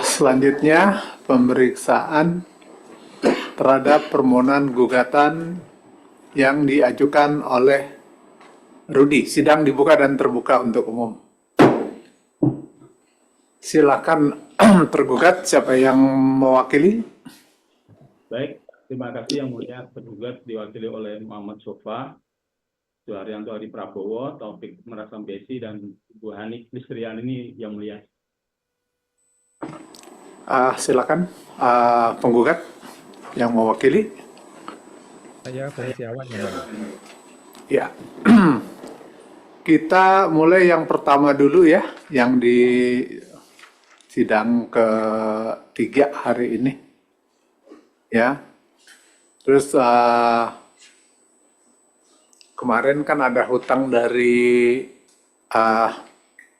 Selanjutnya, pemeriksaan terhadap permohonan gugatan yang diajukan oleh Rudi. Sidang dibuka dan terbuka untuk umum. Silakan tergugat, siapa yang mewakili? Baik, terima kasih Yang Mulia. Tergugat diwakili oleh Muhammad Sofa, Suharyanto Hadi Prabowo, Taufik Merasambesi, dan Bu Hanik Listriani, Yang Mulia. Silakan penggugat yang mewakili. Saya Ferry Setiawan, Yang Mulia. Ya, kita mulai yang pertama dulu ya, yang di sidang ketiga hari ini. Ya, terus kemarin kan ada hutang dari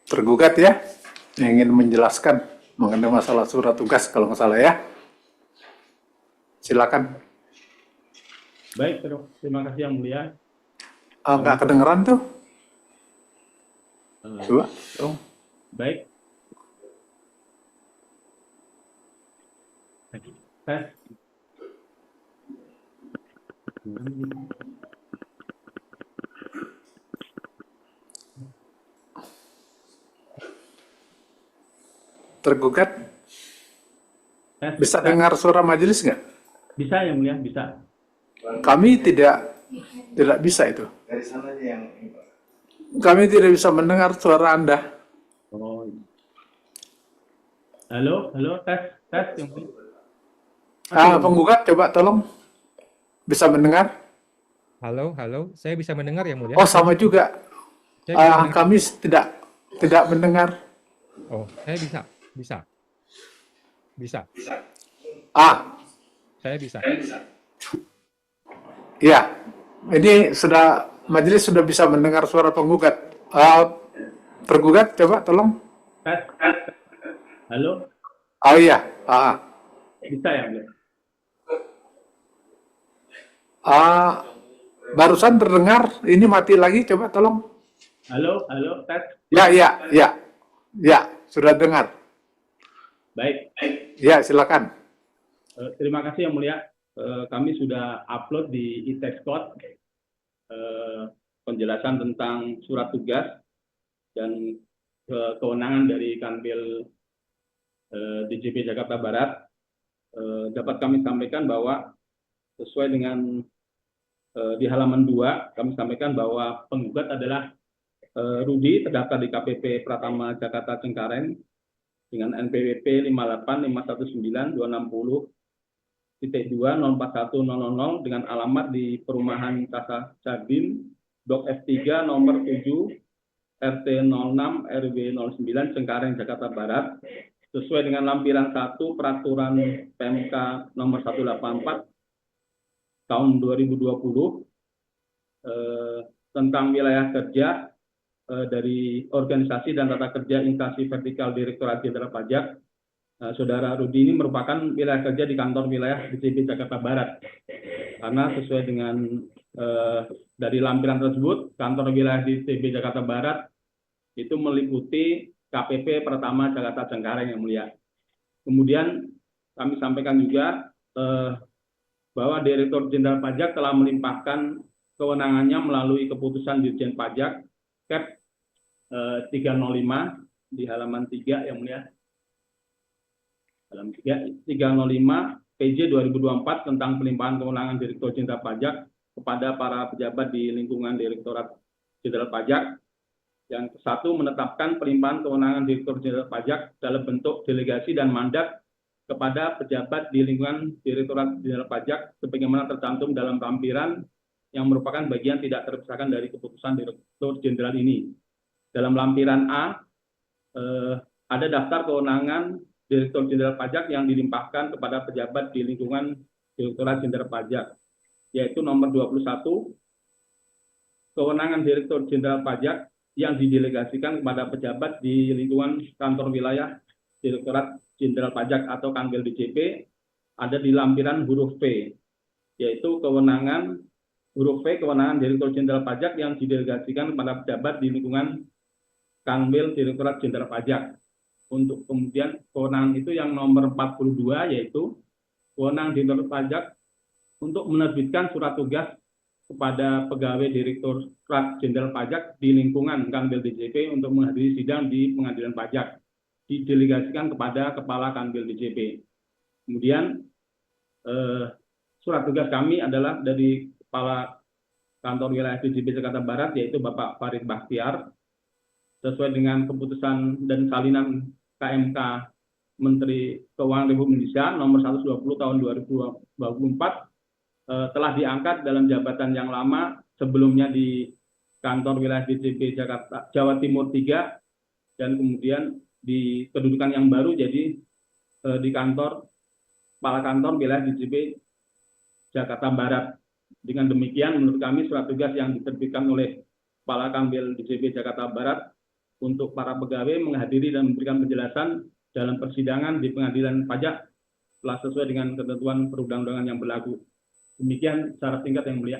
tergugat ya, yang ingin menjelaskan mengenai masalah surat tugas kalau nggak salah ya. Silakan. Baik, terima kasih Yang Mulia. Nggak kedengeran tuh? Coba dong. Baik. Tes. Tergugat bisa dengar suara majelis nggak? Bisa Yang Mulia, bisa. Kami tidak bisa itu. Dari sana aja yang Kami tidak bisa mendengar suara Anda. Oh. Halo, tes Yang Mulia. Penggugat coba tolong bisa mendengar. Halo, saya bisa mendengar Yang Mulia. Oh, sama juga. Saya bisa mendengar. Kami tidak mendengar. Oh, saya bisa. Saya bisa. Ya, ini majelis sudah bisa mendengar suara penggugat. Tergugat coba tolong. Tes. Halo, Oh iya. bisa Yang Mulia. Barusan terdengar, ini mati lagi, coba tolong. Halo, tes. Ya, sudah dengar. Baik. Ya, silakan. Terima kasih Yang Mulia. Kami sudah upload di e-textcode penjelasan tentang surat tugas dan kewenangan dari Kanwil DJP Jakarta Barat. Dapat kami sampaikan bahwa sesuai dengan di halaman 2, kami sampaikan bahwa penggugat adalah Rudi, terdaftar di KPP Pratama Jakarta Cengkareng dengan NPWP 58519260.2 dengan alamat di Perumahan Casa Jardin, Blok F3 nomor 7, RT 06 RW 09 Cengkareng Jakarta Barat, sesuai dengan lampiran 1 Peraturan PMK nomor 184 tahun 2020 tentang wilayah kerja dari organisasi dan tata kerja instansi vertikal Direktorat Jenderal Pajak. Saudara Rudi ini merupakan wilayah kerja di kantor wilayah DJP Jakarta Barat, karena sesuai dengan dari lampiran tersebut, kantor wilayah DJP Jakarta Barat itu meliputi KPP Pratama Jakarta Cengkareng Yang Mulia. Kemudian kami sampaikan juga bahwa Direktur Jenderal Pajak telah melimpahkan kewenangannya melalui keputusan Dirjen Pajak Kep 305 di halaman 3 Yang Mulia. Halaman 305 PJ 2024 tentang pelimpahan kewenangan Direktur Jenderal Pajak kepada para pejabat di lingkungan Direktorat Jenderal Pajak. Yang satu, menetapkan pelimpahan kewenangan Direktur Jenderal Pajak dalam bentuk delegasi dan mandat kepada pejabat di lingkungan Direktorat Jenderal Pajak sebagaimana tercantum dalam lampiran yang merupakan bagian tidak terpisahkan dari keputusan Direktur Jenderal ini. Dalam lampiran A ada daftar kewenangan Direktur Jenderal Pajak yang dilimpahkan kepada pejabat di lingkungan Direktorat Jenderal Pajak, yaitu nomor 21, kewenangan Direktur Jenderal Pajak yang didelegasikan kepada pejabat di lingkungan kantor wilayah Direktorat Jenderal Pajak atau Kanwil DJP, ada di lampiran huruf V, yaitu kewenangan huruf V, kewenangan Direktur Jenderal Pajak yang didelegasikan kepada pejabat di lingkungan Kanwil Direktorat Jenderal Pajak. untuk kemudian kewenangan itu yang nomor 42, yaitu kewenangan Direktorat Pajak untuk menerbitkan surat tugas kepada pegawai Direktorat Jenderal Pajak di lingkungan Kanwil DJP untuk menghadiri sidang di Pengadilan Pajak, didelegasikan kepada Kepala Kanwil DJP. Kemudian surat tugas kami adalah dari Kepala Kantor Wilayah DJP Jakarta Barat, yaitu Bapak Farid Bakhtiar, sesuai dengan keputusan dan salinan KMK Menteri Keuangan Republik Indonesia nomor 120 tahun 2024, telah diangkat dalam jabatan yang lama sebelumnya di Kantor Wilayah DJP Jakarta Jawa Timur 3, dan kemudian di kedudukan yang baru jadi di Kepala Kantor Wilayah DJP Jakarta Barat. Dengan demikian, menurut kami surat tugas yang diterbitkan oleh Kepala Kanwil DJP Jakarta Barat untuk para pegawai menghadiri dan memberikan penjelasan dalam persidangan di Pengadilan Pajak telah sesuai dengan ketentuan perundang-undangan yang berlaku. Demikian secara singkat yang mulia.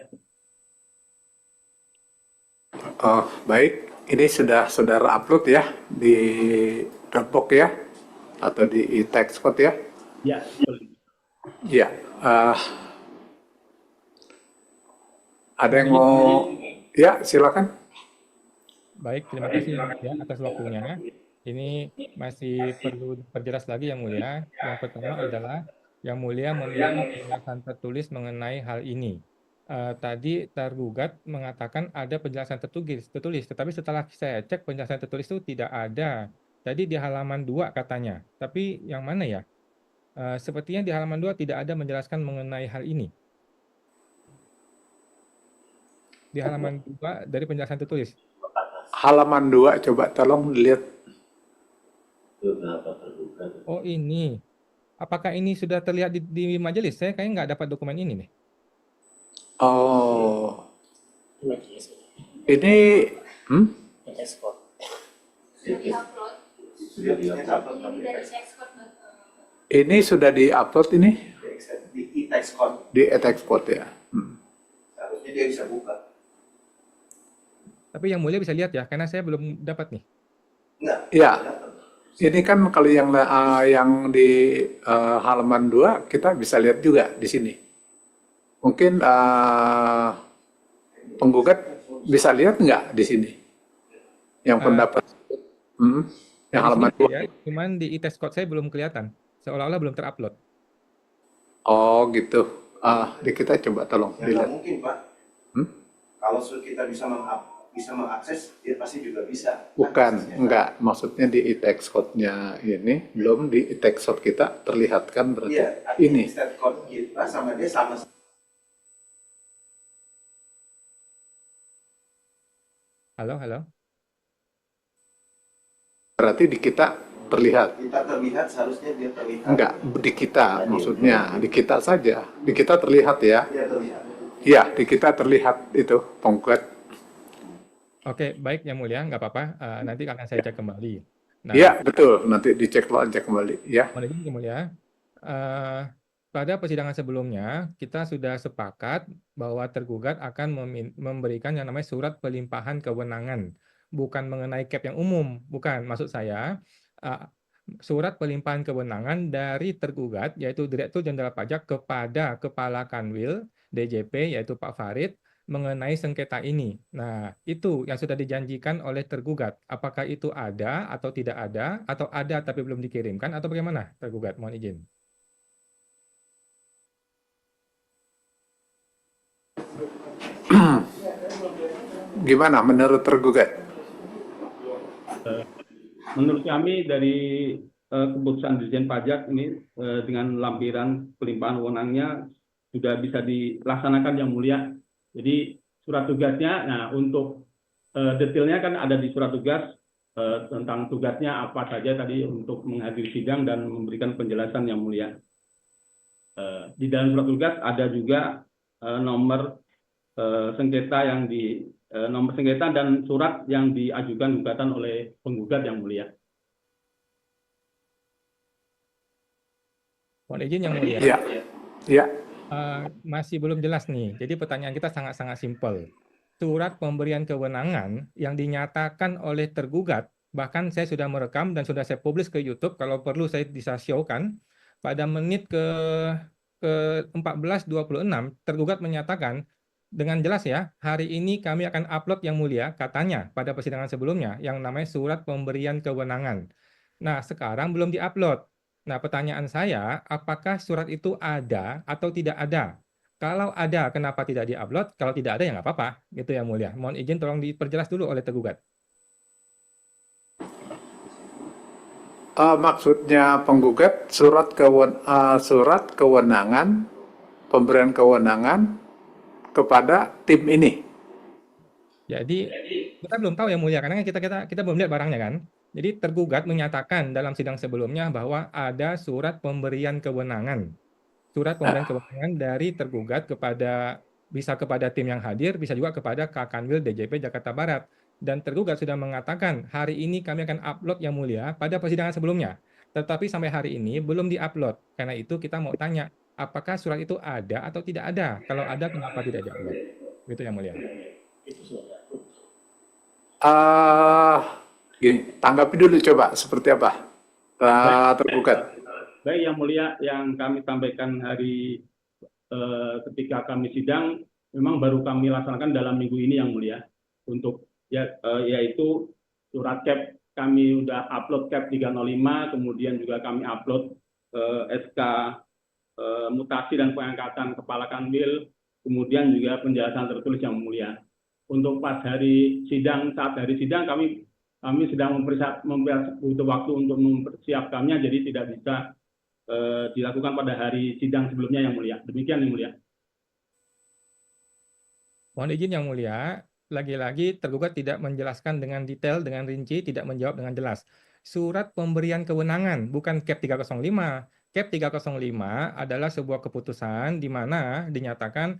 Oh, baik, ini sudah saudara upload ya di Dropbox ya, atau di e-text code ya? Ya, Iya. Ada yang mau? Ya, silakan. Baik, terima kasih ya atas waktunya. Ini masih perlu perjelas lagi yang mulia. Yang pertama adalah yang mulia meminta penjelasan tertulis mengenai hal ini. Tadi tergugat mengatakan ada penjelasan tertulis, tetapi setelah saya cek penjelasan tertulis itu tidak ada. Jadi di halaman 2 katanya. Tapi yang mana ya? Sepertinya di halaman 2 tidak ada menjelaskan mengenai hal ini. Di halaman 2 dari penjelasan tertulis. Halaman 2, coba tolong lihat. Oh ini. Apakah ini sudah terlihat di majelis? Saya kayaknya nggak dapat dokumen ini nih. Oh, ini ini sudah di-upload ini di e-text code. di e-text code ya. Harusnya dia bisa buka. Tapi yang mulia bisa lihat ya, karena saya belum dapat nih. Enggak. Ya, ini kan kalau yang di halaman 2 kita bisa lihat juga di sini. Mungkin penggugat bisa lihat nggak di sini? Yang pendapat yang halaman 2. Ya, cuman di e-test code saya belum kelihatan. Seolah-olah belum terupload. Oh gitu. Di kita coba tolong Ya, nggak dilihat. mungkin, Pak. Kalau kita bisa mengakses, dia pasti juga bisa. Bukan, Aksesnya. enggak. Maksudnya di e-text code-nya ini, belum di e-text code kita terlihatkan berarti Iya, ini. e-text code kita sama dia sama. Halo, halo. Berarti di kita terlihat. Kita terlihat, seharusnya dia terlihat. Enggak, di kita maksudnya. Di kita saja. Di kita terlihat ya. Dia terlihat. Iya, di kita terlihat itu penggugat. Oke, baik yang mulia, nggak apa-apa. Nanti akan saya cek kembali. Nah, Iya, betul. Nanti dicek aja kembali. Ya. mohon izin yang mulia. Pada persidangan sebelumnya, kita sudah sepakat bahwa tergugat akan memberikan yang namanya surat pelimpahan kewenangan. Bukan mengenai cap yang umum. Bukan, maksud saya surat pelimpahan kewenangan dari tergugat, yaitu Direktur Jenderal Pajak kepada Kepala Kanwil DJP, yaitu Pak Farid, mengenai sengketa ini. Nah, itu yang sudah dijanjikan oleh tergugat. Apakah itu ada atau tidak ada, atau ada tapi belum dikirimkan, atau bagaimana tergugat? Mohon izin. Gimana menurut tergugat? Menurut kami dari keputusan Dirjen Pajak ini dengan lampiran pelimpahan wewenangnya sudah bisa dilaksanakan yang mulia. Jadi surat tugasnya, nah untuk detailnya kan ada di surat tugas tentang tugasnya apa saja tadi untuk menghadiri sidang dan memberikan penjelasan yang mulia. Di dalam surat tugas ada juga nomor sengketa yang nomor sengketa dan surat yang diajukan gugatan oleh penggugat yang mulia. Mohon izin yang mulia. Iya. Iya. Masih belum jelas nih. Jadi pertanyaan kita sangat-sangat simpel. Surat pemberian kewenangan yang dinyatakan oleh tergugat Bahkan saya sudah merekam dan sudah saya publish ke YouTube. Kalau perlu saya bisa show-kan. Pada menit ke 14.26 tergugat menyatakan dengan jelas ya, hari ini kami akan upload yang mulia, katanya pada persidangan sebelumnya, yang namanya surat pemberian kewenangan. Nah, sekarang belum diupload. Nah, pertanyaan saya, apakah surat itu ada atau tidak ada? Kalau ada, kenapa tidak diupload? Kalau tidak ada, ya nggak apa-apa. Gitu ya, mulia. Mohon izin tolong diperjelas dulu oleh tergugat. Maksudnya penggugat surat kewenangan, pemberian kewenangan kepada tim ini. Jadi kita belum tahu ya mulia karena kan kita belum lihat barangnya kan. Jadi tergugat menyatakan dalam sidang sebelumnya bahwa ada surat pemberian kewenangan. Surat pemberian kewenangan dari tergugat bisa kepada tim yang hadir, bisa juga kepada Kakanwil DJP Jakarta Barat. Dan tergugat sudah mengatakan hari ini kami akan upload yang mulia pada persidangan sebelumnya. Tetapi sampai hari ini belum diupload. Karena itu kita mau tanya, apakah surat itu ada atau tidak ada? Kalau ada, kenapa tidak diupload? Gitu yang mulia. Gini, tanggapi dulu coba seperti apa tergugat. Baik yang mulia, yang kami sampaikan ketika kami sidang, memang baru kami laksanakan dalam minggu ini yang mulia. Untuk yaitu surat CAP kami udah upload CAP 305, kemudian juga kami upload SK mutasi dan pengangkatan Kepala Kanwil, kemudian juga penjelasan tertulis yang mulia. Untuk pas saat hari sidang kami sedang butuh waktu untuk mempersiapkannya, jadi tidak bisa dilakukan pada hari sidang sebelumnya yang mulia. Demikian yang mulia. Mohon izin yang mulia, lagi-lagi tergugat tidak menjelaskan dengan detail, dengan rinci, tidak menjawab dengan jelas. Surat pemberian kewenangan, bukan CAP 305. CAP 305 adalah sebuah keputusan di mana dinyatakan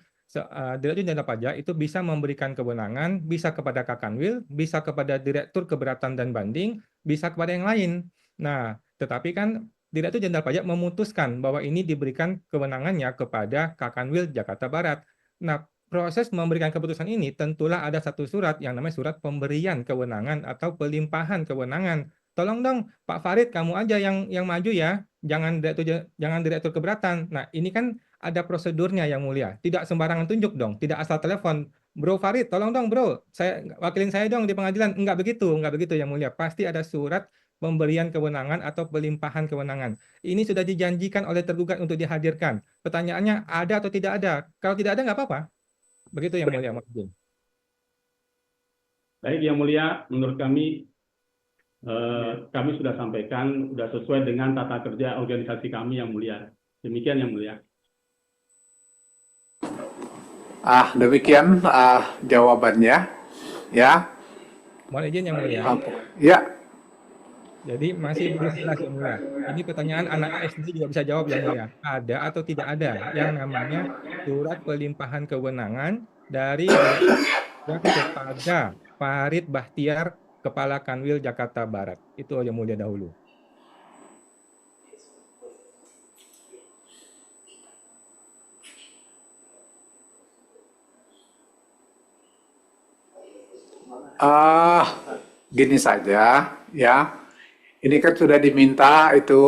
Direktur Jenderal Pajak itu bisa memberikan kewenangan, bisa kepada Kakanwil, bisa kepada Direktur Keberatan dan Banding, bisa kepada yang lain. Nah, tetapi kan Direktur Jenderal Pajak memutuskan bahwa ini diberikan kewenangannya kepada Kakanwil Jakarta Barat. Nah, proses memberikan keputusan ini tentulah ada satu surat yang namanya surat pemberian kewenangan atau pelimpahan kewenangan. Tolong dong Pak Farid, kamu aja yang maju ya, jangan direktur keberatan. Nah, ini kan ada prosedurnya yang mulia. Tidak sembarangan tunjuk dong, tidak asal telepon. Bro Farid, tolong dong bro, wakilin saya dong di pengadilan. Enggak begitu yang mulia. Pasti ada surat pemberian kewenangan atau pelimpahan kewenangan. Ini sudah dijanjikan oleh tergugat untuk dihadirkan. Pertanyaannya ada atau tidak ada? Kalau tidak ada nggak apa-apa. Begitu yang mulia. Baik yang mulia, menurut kami sudah sampaikan, sudah sesuai dengan tata kerja organisasi kami yang mulia. Demikian yang mulia. Demikian jawabannya, ya. Mohon izin yang mulia. Ya. Jadi masih belum jelas yang mulia. Ini pertanyaan anak SD juga bisa jawab yang mulia. Ada atau tidak ada yang namanya surat pelimpahan kewenangan dari kepada Farid Bahtiar, Kepala Kanwil Jakarta Barat. Itu yang mulia dahulu. Gini saja, ya. Ini kan sudah diminta itu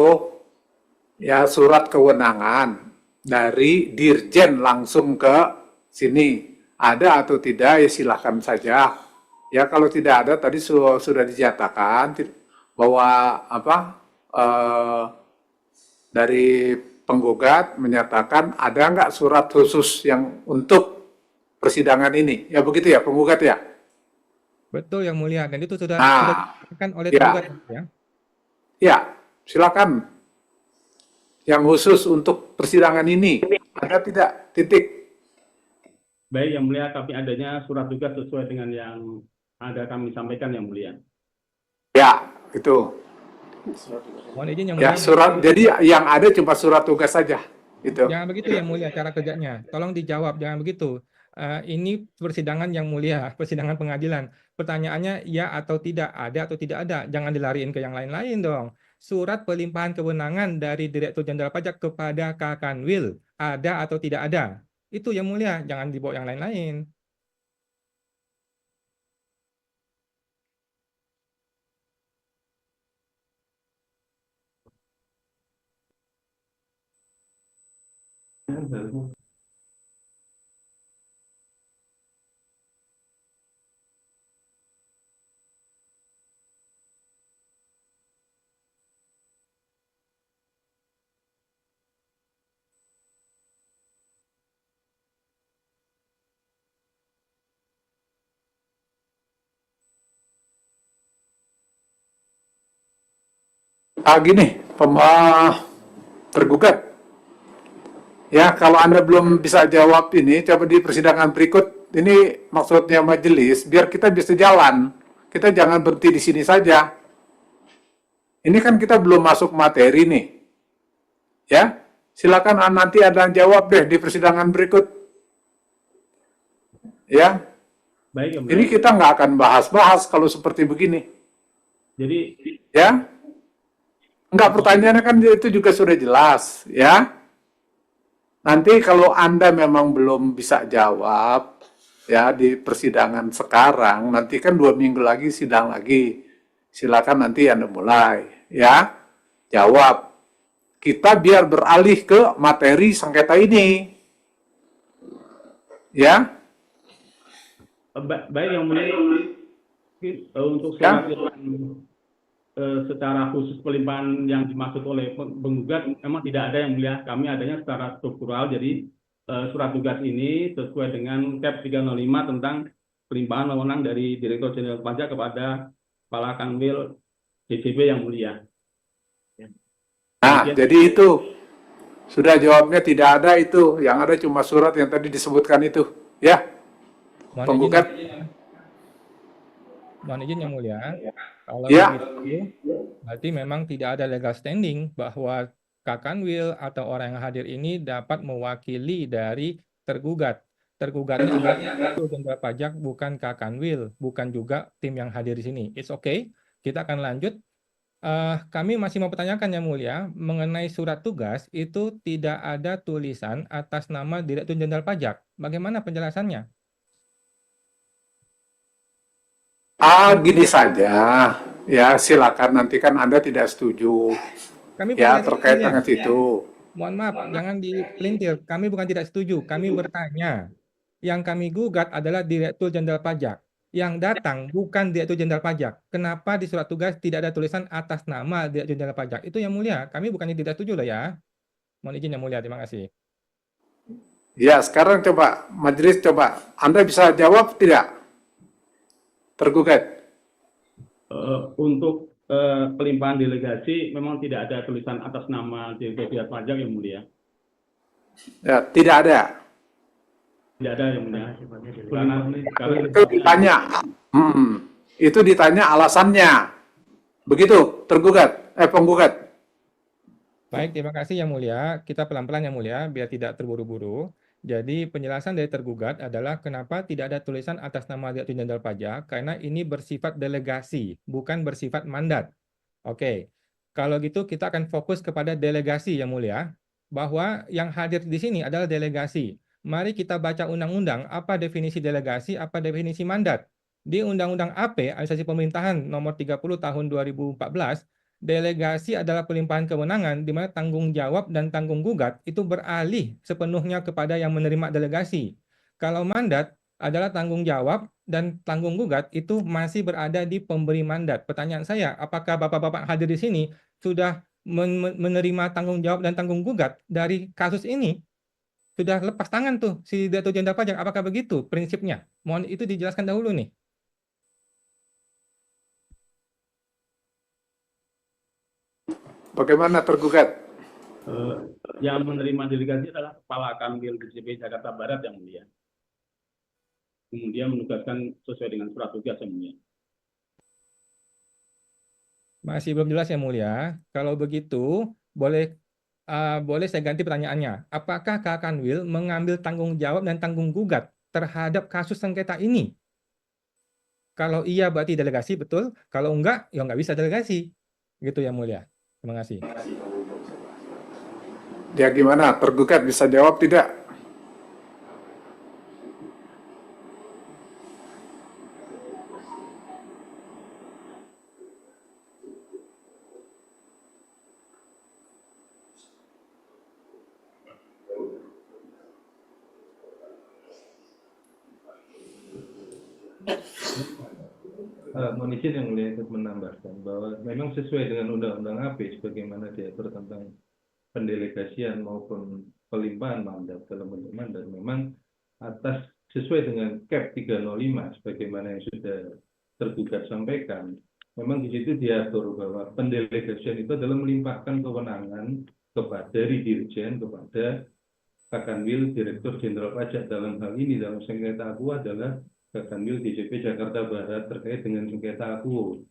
ya surat kewenangan dari Dirjen langsung ke sini. Ada atau tidak ya silahkan saja. Ya kalau tidak ada tadi sudah dinyatakan bahwa dari penggugat menyatakan ada nggak surat khusus yang untuk persidangan ini. Ya begitu ya penggugat ya. Betul yang mulia, dan itu sudah dilakukan oleh tergugat ya. Ya, silakan. Yang khusus untuk persidangan ini ada tidak? Titik. Baik yang mulia, tapi adanya surat tugas sesuai dengan yang ada kami sampaikan yang mulia. Ya, itu. Mohon izin yang Ya, mulia. surat. Jadi yang ada cuma surat tugas saja. Itu. Jangan begitu yang mulia cara kerjanya. Tolong dijawab, jangan begitu. Ini persidangan yang mulia, persidangan pengadilan. Pertanyaannya ya atau tidak, ada atau tidak ada. Jangan dilariin ke yang lain-lain dong. Surat pelimpahan kewenangan dari Direktur Jenderal Pajak kepada Kakanwil, ada atau tidak ada? Itu yang mulia, jangan dibawa yang lain-lain. Gini, tergugat. Ya, kalau Anda belum bisa jawab ini, coba di persidangan berikut. Ini maksudnya majelis, biar kita bisa jalan. Kita jangan berhenti di sini saja. Ini kan kita belum masuk materi nih. Ya, silakan nanti Anda jawab deh di persidangan berikut. Ya, Baik, Yang ini Mulia. kita nggak akan bahas-bahas kalau seperti begini. Jadi Ya, nggak, pertanyaannya kan itu juga sudah jelas. Ya, nanti kalau Anda memang belum bisa jawab, ya di persidangan sekarang, nanti kan 2 minggu lagi sidang lagi. Silakan nanti Anda mulai, ya, jawab. Kita biar beralih ke materi sengketa ini, ya. baik Yang Mulia. Mungkin, untuk Ya. surat yang secara khusus pelimpahan yang dimaksud oleh penggugat memang tidak ada, Yang Mulia. Kami adanya secara struktural. Jadi surat tugas ini sesuai dengan Cap 305 tentang pelimpahan wewenang dari Direktur Jenderal Pajak kepada Kepala Kanwil DJP, Yang Mulia. Nah, jadi itu sudah jawabnya tidak ada itu. Yang ada cuma surat yang tadi disebutkan itu, ya. Penggugat. Mohon izin Yang Mulia, kalau Ya. begitu berarti memang tidak ada legal standing bahwa Kakanwil atau orang yang hadir ini dapat mewakili dari tergugat. Tergugatnya adalah Direktur Jenderal Pajak, bukan Kakanwil, bukan juga tim yang hadir di sini. It's okay, kita akan lanjut. Kami masih mau pertanyakan Yang Mulia, mengenai surat tugas itu tidak ada tulisan atas nama Direktur Jenderal Pajak. Bagaimana penjelasannya? Gini saja, ya silakan, nanti kan Anda tidak setuju, Kami ya, bukan terkait tidak dengan situ. Mohon maaf, jangan dipelintir. Kami bukan tidak setuju, kami bertanya. Yang kami gugat adalah Direktur Jenderal Pajak. Yang datang bukan Direktur Jenderal Pajak. Kenapa di surat tugas tidak ada tulisan atas nama Direktur Jenderal Pajak? Itu Yang Mulia. Kami bukannya tidak setuju loh ya. Mohon izin Yang Mulia, terima kasih. Ya, sekarang coba majelis, coba Anda bisa jawab tidak, tergugat? Untuk pelimpahan delegasi memang tidak ada tulisan atas nama Direktur Jenderal Pajak, Yang Mulia. Ya, tidak ada. Tidak ada, Yang Mulia. Karena Itu ditanya, itu ditanya alasannya, begitu, tergugat, penggugat. Baik, terima kasih Yang Mulia. Kita pelan-pelan Yang Mulia, biar tidak terburu-buru. Jadi penjelasan dari tergugat adalah kenapa tidak ada tulisan atas nama Direktur Jenderal Pajak, karena ini bersifat delegasi, bukan bersifat mandat. Oke, kalau gitu kita akan fokus kepada delegasi Yang Mulia, bahwa yang hadir di sini adalah delegasi. Mari kita baca undang-undang, apa definisi delegasi, apa definisi mandat. Di Undang-Undang AP, Administrasi Pemerintahan Nomor 30 Tahun 2014, delegasi adalah pelimpahan kewenangan di mana tanggung jawab dan tanggung gugat itu beralih sepenuhnya kepada yang menerima delegasi. Kalau mandat adalah tanggung jawab dan tanggung gugat itu masih berada di pemberi mandat. Pertanyaan saya, apakah Bapak-Bapak hadir di sini sudah menerima tanggung jawab dan tanggung gugat dari kasus ini? Sudah lepas tangan tuh si Direktur Jenderal Pajak, apakah begitu prinsipnya? Mohon itu dijelaskan dahulu nih. Bagaimana tergugat? yang menerima delegasi adalah Kepala Kanwil DJP Jakarta Barat, Yang Mulia. Kemudian menugaskan sesuai dengan surat tugas, Yang Mulia. Masih belum jelas Yang Mulia. Kalau begitu, boleh saya ganti pertanyaannya. Apakah Kakanwil mengambil tanggung jawab dan tanggung gugat terhadap kasus sengketa ini? Kalau iya berarti delegasi, betul. Kalau enggak, ya enggak bisa delegasi. Gitu Yang Mulia. Terima kasih. Ya gimana, tergugat bisa jawab tidak? Mohon izin yang mulia untuk menambahkan bahwa memang sesuai dengan Undang-Undang AP sebagaimana diatur tentang pendelegasian maupun pelimpahan mandat dalam bentuk mandat, memang atas sesuai dengan Cap 305 sebagaimana yang sudah tergugat sampaikan, memang di situ diatur bahwa pendelegasian itu adalah melimpahkan kewenangan dari Dirjen kepada Kakanwil Direktur Jenderal Pajak. Dalam hal ini dalam sengketa aku adalah Kakanwil DJP Jakarta Barat terkait dengan sengketa aku.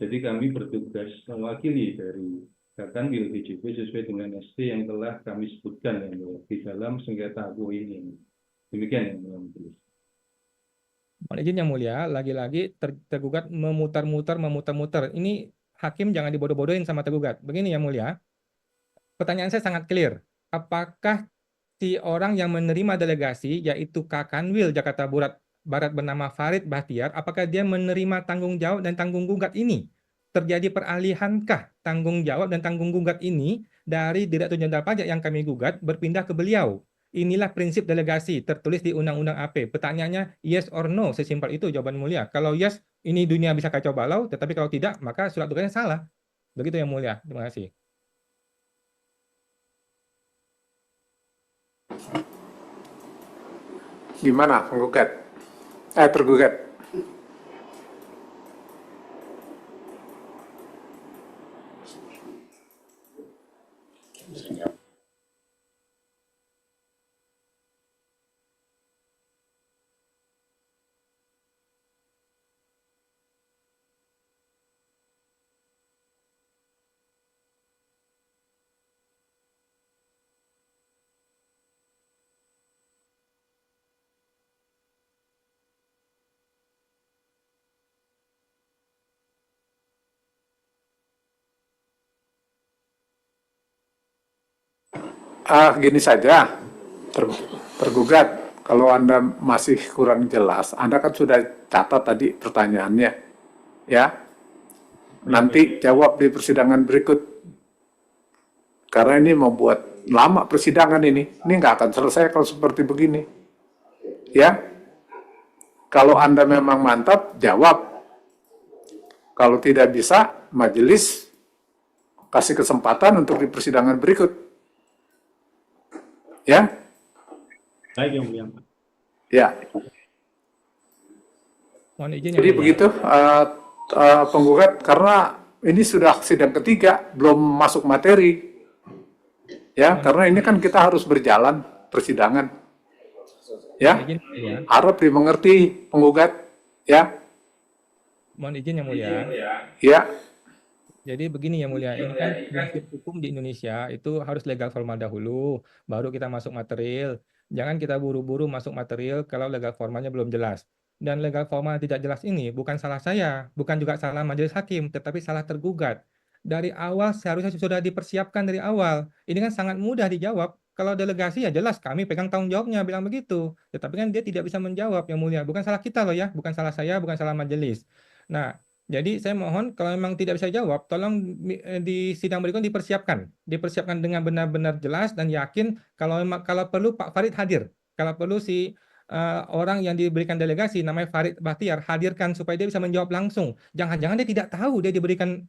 Jadi kami bertugas mewakili dari Kakanwil DJP sesuai dengan ST yang telah kami sebutkan yang di dalam sengketa aku ini. Demikian yang mulia. Mohon izin yang mulia, lagi-lagi tergugat memutar-mutar. Ini hakim jangan dibodoh-bodohin sama tergugat. Begini yang mulia, pertanyaan saya sangat clear. Apakah si orang yang menerima delegasi, yaitu Kakanwil Jakarta Barat bernama Farid Bahtiar, apakah dia menerima tanggung jawab dan tanggung gugat ini? Terjadi peralihankah tanggung jawab dan tanggung gugat ini dari Direktur Jenderal Pajak yang kami gugat berpindah ke beliau? Inilah prinsip delegasi tertulis di Undang-Undang AP. Pertanyaannya yes or no, sesimpel itu jawaban mulia. Kalau yes, ini dunia bisa kacau balau, tetapi kalau tidak, maka surat tugasnya salah. Begitu yang mulia. Terima kasih. Gimana penggugat? Tergugat. Gini saja, tergugat, kalau Anda masih kurang jelas, Anda kan sudah catat tadi pertanyaannya, ya. Nanti jawab di persidangan berikut. Karena ini membuat lama persidangan ini nggak akan selesai kalau seperti begini. Ya, kalau Anda memang mantap, jawab. Kalau tidak bisa, majelis kasih kesempatan untuk di persidangan berikut. Ya, Baik yang mulia. ya. Mohon izin yang Jadi mulia. begitu penggugat, karena ini sudah sidang ketiga, belum masuk materi. Ya, karena ini kan kita harus berjalan persidangan. Ya, Mohon izin yang mulia. harap dimengerti penggugat. Ya, Mohon izin yang mulia. ya. Jadi begini yang mulia, ini kan prinsip hukum di Indonesia itu harus legal formal dahulu, baru kita masuk material. Jangan kita buru-buru masuk material kalau legal formalnya belum jelas. Dan legal formal tidak jelas ini bukan salah saya, bukan juga salah majelis hakim, tetapi salah tergugat. Dari awal seharusnya sudah dipersiapkan dari awal. Ini kan sangat mudah dijawab. Kalau delegasi ya jelas kami pegang tanggung jawabnya, bilang begitu. Tetapi kan dia tidak bisa menjawab yang mulia. Bukan salah kita loh ya, bukan salah saya, bukan salah majelis. Nah, jadi saya mohon kalau memang tidak bisa jawab, tolong di sidang berikutnya dipersiapkan dengan benar-benar jelas dan yakin. Kalau perlu Pak Farid hadir, kalau perlu si orang yang diberikan delegasi namanya Farid Bahtiar hadirkan supaya dia bisa menjawab langsung. Jangan-jangan dia tidak tahu dia diberikan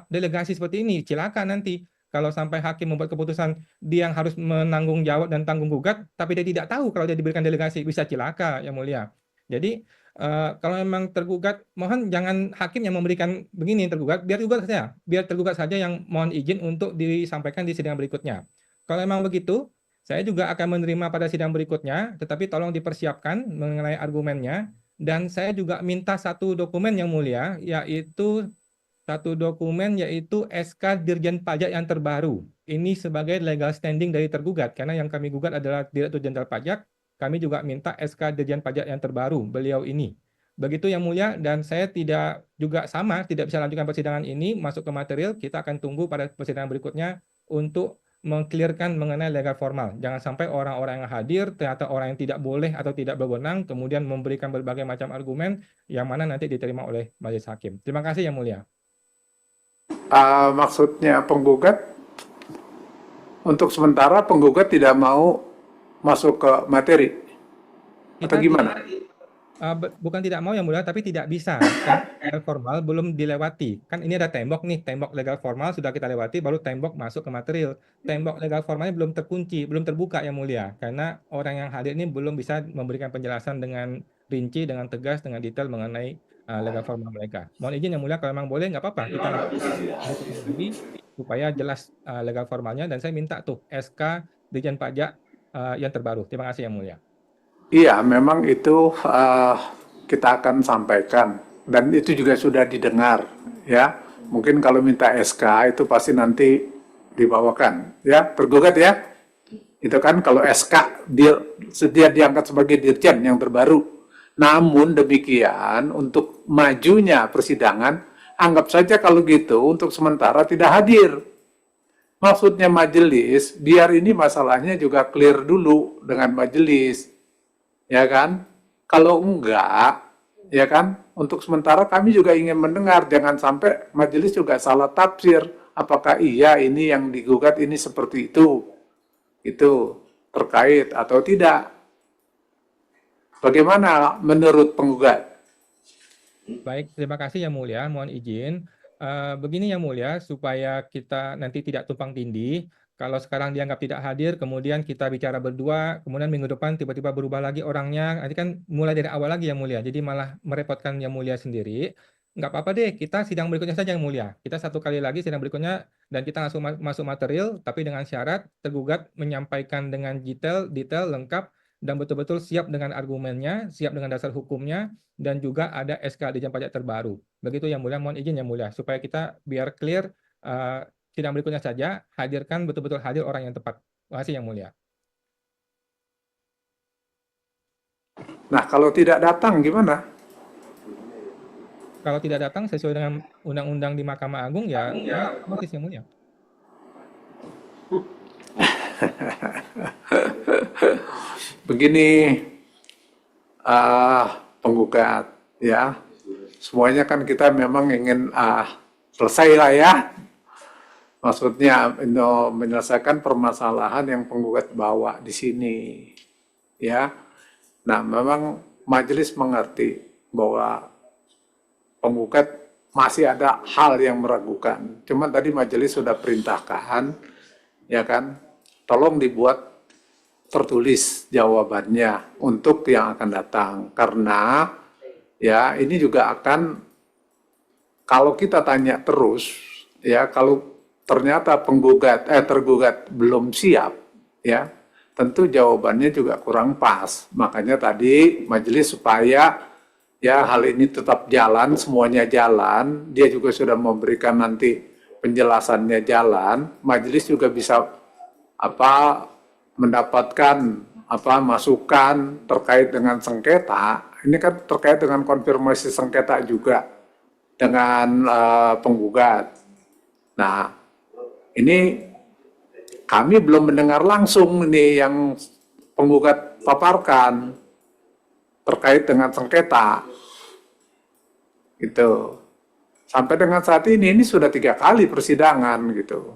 delegasi seperti ini, cilaka nanti. Kalau sampai hakim membuat keputusan dia yang harus menanggung jawab dan tanggung gugat, tapi dia tidak tahu kalau dia diberikan delegasi, bisa cilaka yang mulia. Jadi kalau memang tergugat, mohon jangan hakim yang memberikan begini tergugat, biar tergugat saja yang mohon izin untuk disampaikan di sidang berikutnya. Kalau memang begitu, saya juga akan menerima pada sidang berikutnya, tetapi tolong dipersiapkan mengenai argumennya. Dan saya juga minta satu dokumen yang mulia, yaitu SK Dirjen Pajak yang terbaru. Ini sebagai legal standing dari tergugat, karena yang kami gugat adalah Direktur Jenderal Pajak. Kami juga minta SK Dirjen Pajak yang terbaru, beliau ini. Begitu yang mulia, dan saya tidak bisa lanjutkan persidangan ini, masuk ke material, kita akan tunggu pada persidangan berikutnya untuk mengklirkan mengenai legal formal. Jangan sampai orang-orang yang hadir, ternyata orang yang tidak boleh atau tidak berwenang, kemudian memberikan berbagai macam argumen, yang mana nanti diterima oleh majelis hakim. Terima kasih yang mulia. Maksudnya penggugat, untuk sementara penggugat tidak mau masuk ke materi. Atau gimana? Bukan tidak mau yang mulia, tapi tidak bisa. Karena legal formal belum dilewati. Kan ini ada tembok nih, tembok legal formal sudah kita lewati, baru tembok masuk ke material. Tembok legal formalnya belum terkunci, belum terbuka yang mulia. Karena orang yang hadir ini belum bisa memberikan penjelasan dengan rinci, dengan tegas, dengan detail mengenai legal formal mereka. Mohon izin yang mulia, kalau memang boleh nggak apa-apa, kita lanjutkan lagi supaya jelas legal formalnya. Dan saya minta tuh SK Dirjen Pajak yang terbaru. Terima kasih yang mulia. Iya, memang itu kita akan sampaikan dan itu juga sudah didengar ya. Mungkin kalau minta SK itu pasti nanti dibawakan ya, tergugat ya. Itu kan kalau SK dia sedia diangkat sebagai dirjen yang terbaru. Namun demikian untuk majunya persidangan anggap saja kalau gitu untuk sementara tidak hadir. Maksudnya majelis biar ini masalahnya juga clear dulu dengan majelis. Ya kan? Kalau enggak, ya kan? Untuk sementara kami juga ingin mendengar, jangan sampai majelis juga salah tafsir. Apakah iya ini yang digugat ini seperti itu terkait atau tidak? Bagaimana menurut penggugat? Baik, terima kasih yang mulia. Mohon izin. Begini yang mulia, supaya kita nanti tidak tumpang tindih. Kalau sekarang dianggap tidak hadir, kemudian kita bicara berdua, kemudian minggu depan tiba-tiba berubah lagi orangnya, nanti kan mulai dari awal lagi yang mulia. Jadi malah merepotkan yang mulia sendiri. Nggak apa-apa deh, kita sidang berikutnya saja yang mulia. Kita satu kali lagi sidang berikutnya dan kita langsung masuk material, tapi dengan syarat tergugat menyampaikan dengan detail lengkap dan betul-betul siap dengan argumennya, siap dengan dasar hukumnya, dan juga ada SK Dirjen Pajak terbaru. Begitu yang mulia, mohon izin yang mulia, supaya kita biar clear sidang berikutnya saja, hadirkan betul-betul hadir orang yang tepat. Terima kasih yang mulia. Nah, kalau tidak datang gimana? Kalau tidak datang sesuai dengan undang-undang di Mahkamah Agung, ya otomatis yang mulia. Begini, penggugat, ya, semuanya kan kita memang ingin selesai lah ya. Maksudnya menyelesaikan permasalahan yang penggugat bawa di sini, ya. Nah, memang majelis mengerti bahwa penggugat masih ada hal yang meragukan. Cuman tadi majelis sudah perintahkan, ya kan, tolong dibuat tertulis jawabannya untuk yang akan datang. Karena ya ini juga akan, kalau kita tanya terus, ya kalau ternyata tergugat belum siap, ya tentu jawabannya juga kurang pas. Makanya tadi majelis supaya ya hal ini tetap jalan, semuanya jalan, dia juga sudah memberikan nanti penjelasannya jalan, majelis juga bisa mendapatkan masukan terkait dengan sengketa. Ini kan terkait dengan konfirmasi sengketa juga dengan penggugat. Nah, ini kami belum mendengar langsung nih yang penggugat paparkan terkait dengan sengketa. Gitu. Sampai dengan saat ini sudah 3 kali persidangan gitu.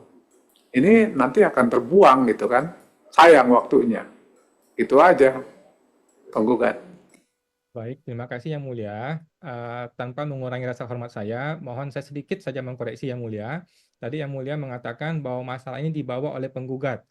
Ini nanti akan terbuang gitu kan. Sayang waktunya. Itu aja, penggugat. Baik, terima kasih yang mulia. Tanpa mengurangi rasa hormat saya, mohon saya sedikit saja mengkoreksi yang mulia. Tadi yang mulia mengatakan bahwa masalah ini dibawa oleh penggugat.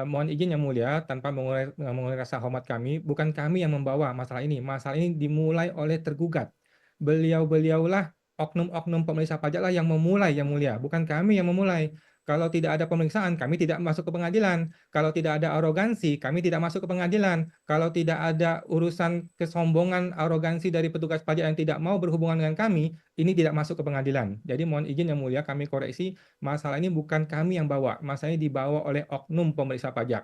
Mohon izin yang mulia, tanpa mengurangi rasa hormat kami, bukan kami yang membawa masalah ini. Masalah ini dimulai oleh tergugat. Beliau-beliaulah, oknum-oknum pemeriksa pajak lah yang memulai yang mulia, bukan kami yang memulai. Kalau tidak ada pemeriksaan, kami tidak masuk ke pengadilan. Kalau tidak ada arogansi, kami tidak masuk ke pengadilan. Kalau tidak ada urusan kesombongan, arogansi dari petugas pajak yang tidak mau berhubungan dengan kami, ini tidak masuk ke pengadilan. Jadi mohon izin yang mulia, kami koreksi, masalah ini bukan kami yang bawa. Masalah ini dibawa oleh oknum pemeriksa pajak.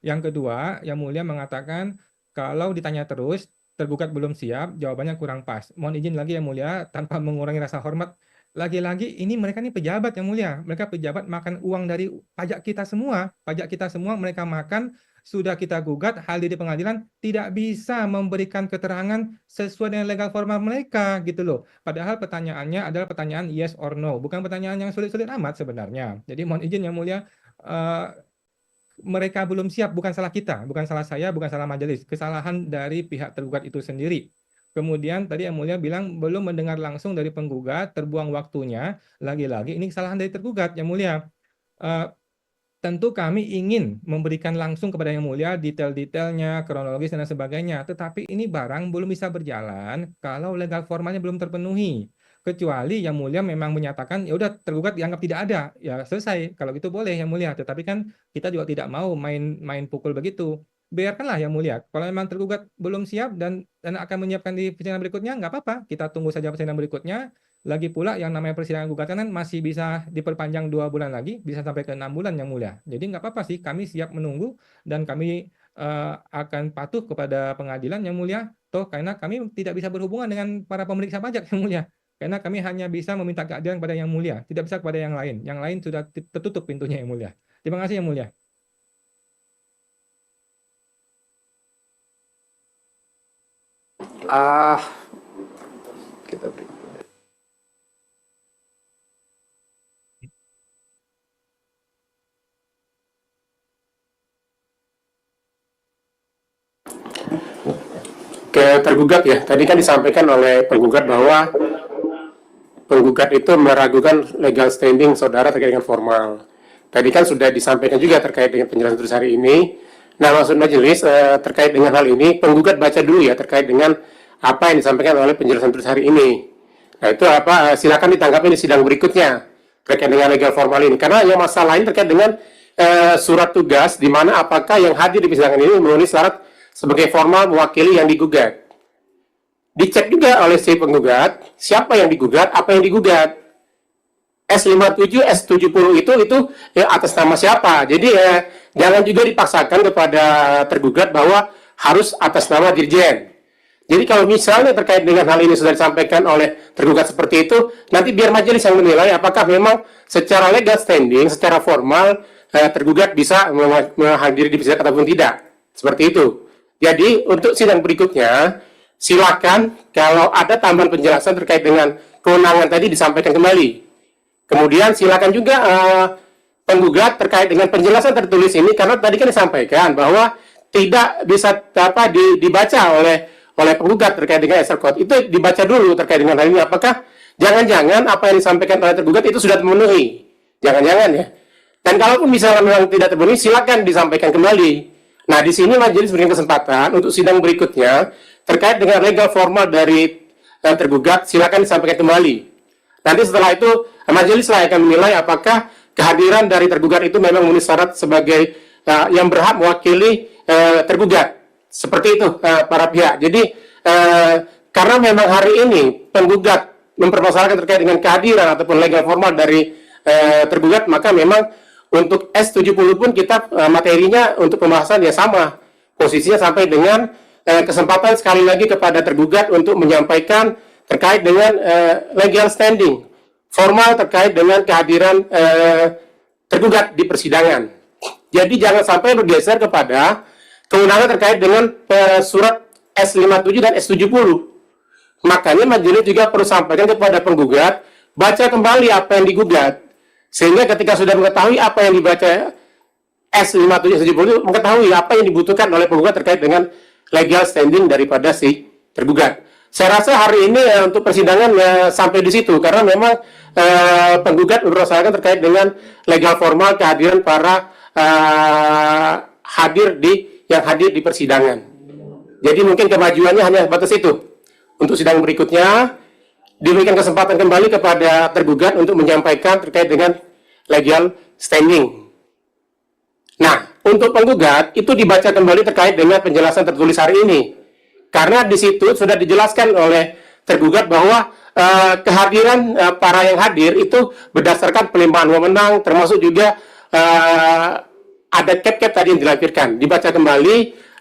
Yang kedua, yang mulia mengatakan, kalau ditanya terus, tergugat belum siap, jawabannya kurang pas. Mohon izin lagi yang mulia, tanpa mengurangi rasa hormat, lagi-lagi ini mereka ini pejabat yang mulia. Mereka pejabat makan uang dari pajak kita semua. Pajak kita semua mereka makan, sudah kita gugat, hadir di pengadilan, tidak bisa memberikan keterangan sesuai dengan legal formal mereka gitu loh. Padahal pertanyaannya adalah pertanyaan yes or no, bukan pertanyaan yang sulit-sulit amat sebenarnya. Jadi mohon izin yang mulia, mereka belum siap, bukan salah kita, bukan salah saya, bukan salah majelis. Kesalahan dari pihak tergugat itu sendiri. Kemudian tadi Yang Mulia bilang belum mendengar langsung dari penggugat, terbuang waktunya. Lagi-lagi ini kesalahan dari tergugat, Yang Mulia. Eh, Tentu kami ingin memberikan langsung kepada Yang Mulia detail-detailnya, kronologis dan sebagainya. Tetapi ini barang belum bisa berjalan kalau legal formalnya belum terpenuhi. Kecuali Yang Mulia memang menyatakan ya udah tergugat dianggap tidak ada, ya selesai. Kalau gitu boleh Yang Mulia. Tetapi kan kita juga tidak mau main pukul begitu. Biarkanlah Yang Mulia. Kalau memang tergugat belum siap dan akan menyiapkan di persidangan berikutnya, nggak apa-apa. Kita tunggu saja persidangan berikutnya. Lagi pula yang namanya persidangan gugatan kan masih bisa diperpanjang 2 bulan lagi, bisa sampai ke 6 bulan Yang Mulia. Jadi nggak apa-apa sih, kami siap menunggu dan kami akan patuh kepada pengadilan Yang Mulia. Toh karena kami tidak bisa berhubungan dengan para pemeriksa pajak Yang Mulia. Karena kami hanya bisa meminta keadilan kepada Yang Mulia, tidak bisa kepada yang lain. Yang lain sudah tertutup pintunya Yang Mulia. Terima kasih Yang Mulia. Ah, kita beri. Ke tergugat ya, tadi kan disampaikan oleh penggugat bahwa penggugat itu meragukan legal standing saudara terkait dengan formal. Tadi kan sudah disampaikan juga terkait dengan penjelasan tertulis hari ini. Nah, maksud majelis terkait dengan hal ini, penggugat baca dulu ya terkait dengan apa yang disampaikan oleh penjelasan tertulis hari ini. Nah, itu apa? Silakan ditanggapi di sidang berikutnya terkait dengan legal formal ini. Karena yang masalah lain terkait dengan surat tugas, di mana apakah yang hadir di persidangan ini memenuhi syarat sebagai formal mewakili yang digugat. Dicek juga oleh si penggugat, siapa yang digugat, apa yang digugat. S57, S70 itu ya, atas nama siapa. Jadi jangan juga dipaksakan kepada tergugat bahwa harus atas nama dirjen. Jadi kalau misalnya terkait dengan hal ini sudah disampaikan oleh tergugat seperti itu, nanti biar majelis yang menilai apakah memang secara legal standing, secara formal tergugat bisa menghadiri di persidangan ataupun tidak. Seperti itu. Jadi untuk sidang berikutnya, silakan kalau ada tambahan penjelasan terkait dengan kewenangan tadi disampaikan kembali. Kemudian silakan juga penggugat terkait dengan penjelasan tertulis ini, karena tadi kan disampaikan bahwa tidak bisa dibaca oleh penggugat terkait dengan SR Code. Itu dibaca dulu terkait dengan hal ini. Apakah jangan-jangan apa yang disampaikan oleh tergugat itu sudah terpenuhi? Jangan-jangan ya. Dan kalaupun misalnya memang tidak terpenuhi, silakan disampaikan kembali. Nah, di sini majelis berikan kesempatan untuk sidang berikutnya terkait dengan legal formal dari tergugat, silakan disampaikan kembali. Nanti setelah itu majelis lah akan menilai apakah kehadiran dari tergugat itu memang memenuhi syarat sebagai yang berhak mewakili tergugat. Seperti itu para pihak. Jadi karena memang hari ini penggugat mempermasalahkan terkait dengan kehadiran ataupun legal formal dari tergugat, maka memang untuk S70 pun kita materinya untuk pembahasan ya sama. Posisinya sampai dengan kesempatan sekali lagi kepada tergugat untuk menyampaikan terkait dengan legal standing formal terkait dengan kehadiran tergugat di persidangan. Jadi jangan sampai bergeser kepada kewenangan terkait dengan surat S57 dan S70. Makanya majelis juga perlu sampaikan kepada penggugat, baca kembali apa yang digugat. Sehingga ketika sudah mengetahui apa yang dibaca S57 S70, mengetahui apa yang dibutuhkan oleh penggugat terkait dengan legal standing daripada si tergugat. Saya rasa hari ini untuk persidangan sampai di situ, karena memang penggugat mempermasalahkan terkait dengan legal formal kehadiran para yang hadir di persidangan. Jadi mungkin kemajuannya hanya batas itu. Untuk sidang berikutnya diberikan kesempatan kembali kepada tergugat untuk menyampaikan terkait dengan legal standing. Nah, untuk penggugat itu dibaca kembali terkait dengan penjelasan tertulis hari ini. Karena di situ sudah dijelaskan oleh tergugat bahwa kehadiran para yang hadir itu berdasarkan pelimpahan wewenang, termasuk juga ada cap-cap tadi yang dilampirkan. Dibaca kembali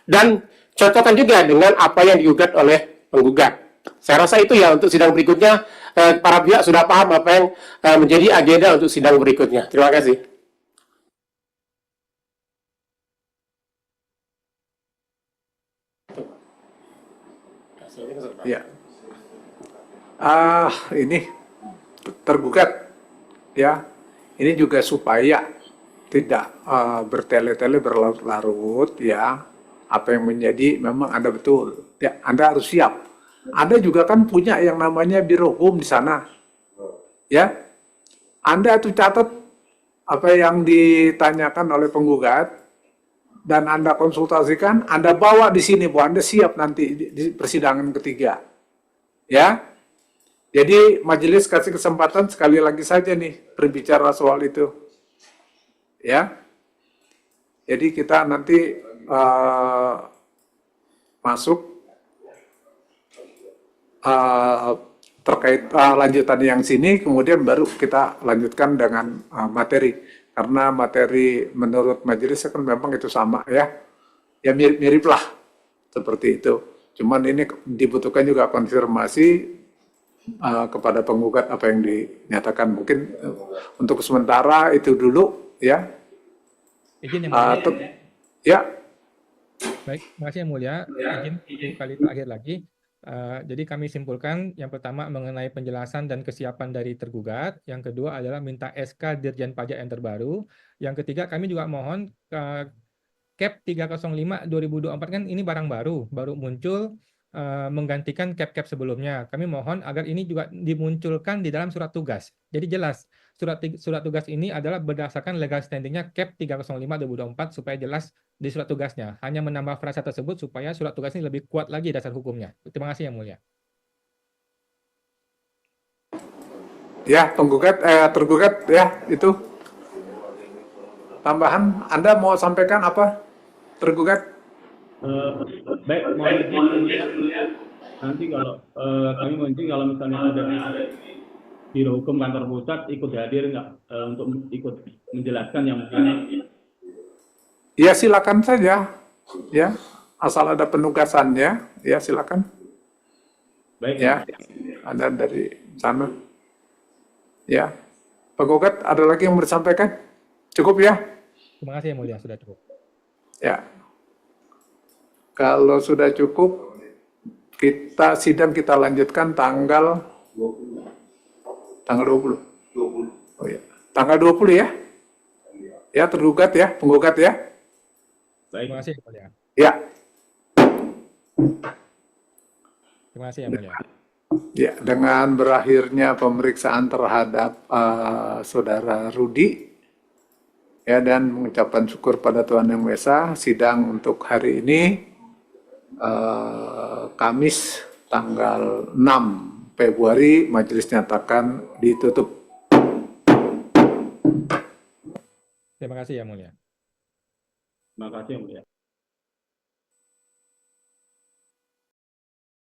dan cocokkan juga dengan apa yang digugat oleh penggugat. Saya rasa itu ya untuk sidang berikutnya, para pihak sudah paham apa yang menjadi agenda untuk sidang berikutnya. Terima kasih. Ya. Ini tergugat ya. Ini juga supaya tidak bertele-tele berlarut-larut ya. Apa yang menjadi memang Anda betul. Ya, Anda harus siap Anda juga kan punya yang namanya Biro Hukum di sana. Ya, Anda tuh catat apa yang ditanyakan oleh penggugat dan Anda konsultasikan, Anda bawa di sini, Bu. Anda siap nanti di persidangan ketiga. Ya. Jadi majelis kasih kesempatan sekali lagi saja nih berbicara soal itu. Ya. Jadi kita nanti masuk terkait lanjutan yang sini, kemudian baru kita lanjutkan dengan materi. Karena materi menurut majelis kan memang itu sama ya. Ya mirip-mirip lah seperti itu. Cuman ini dibutuhkan juga konfirmasi kepada penggugat apa yang dinyatakan. Mungkin untuk sementara itu dulu ya. Izin yang mulia. Ya. Baik, terima kasih yang mulia. Izin satu kali terakhir lagi. Jadi kami simpulkan yang pertama mengenai penjelasan dan kesiapan dari tergugat, yang kedua adalah minta SK Dirjen Pajak yang terbaru, yang ketiga kami juga mohon Cap 305 2024 kan ini barang baru muncul menggantikan cap-cap sebelumnya. Kami mohon agar ini juga dimunculkan di dalam surat tugas. Jadi jelas surat tugas ini adalah berdasarkan legal standingnya Cap 305 2024 supaya jelas di surat tugasnya. Hanya menambah frasa tersebut supaya surat tugas ini lebih kuat lagi dasar hukumnya. Terima kasih yang mulia. Ya, tergugat ya itu. Tambahan, Anda mau sampaikan apa? Tergugat? Baik, mohon izin nanti kalau kami mohon izin kalau misalnya ada Biro Hukum Kantor Pusat ikut hadir nggak untuk ikut menjelaskan yang mungkin. Ya silakan saja, ya asal ada penugasannya, ya silakan. Baik. Ya, ada dari sana. Ya, penggugat ada lagi yang mau disampaikan? Cukup ya? Terima kasih yang mulia, sudah cukup. Ya. Kalau sudah cukup, sidang kita lanjutkan tanggal 20. Oh ya, tanggal 20 ya? Ya, tergugat ya, penggugat ya? Baik. Terima kasih yang mulia. Ya. Terima kasih yang mulia. Ya, dengan berakhirnya pemeriksaan terhadap Saudara Rudi, ya, dan mengucapkan syukur pada Tuhan Yang Maha Esa, sidang untuk hari ini Kamis tanggal 6 Februari majelis nyatakan ditutup. Terima kasih yang mulia. Terima kasih yang mulia.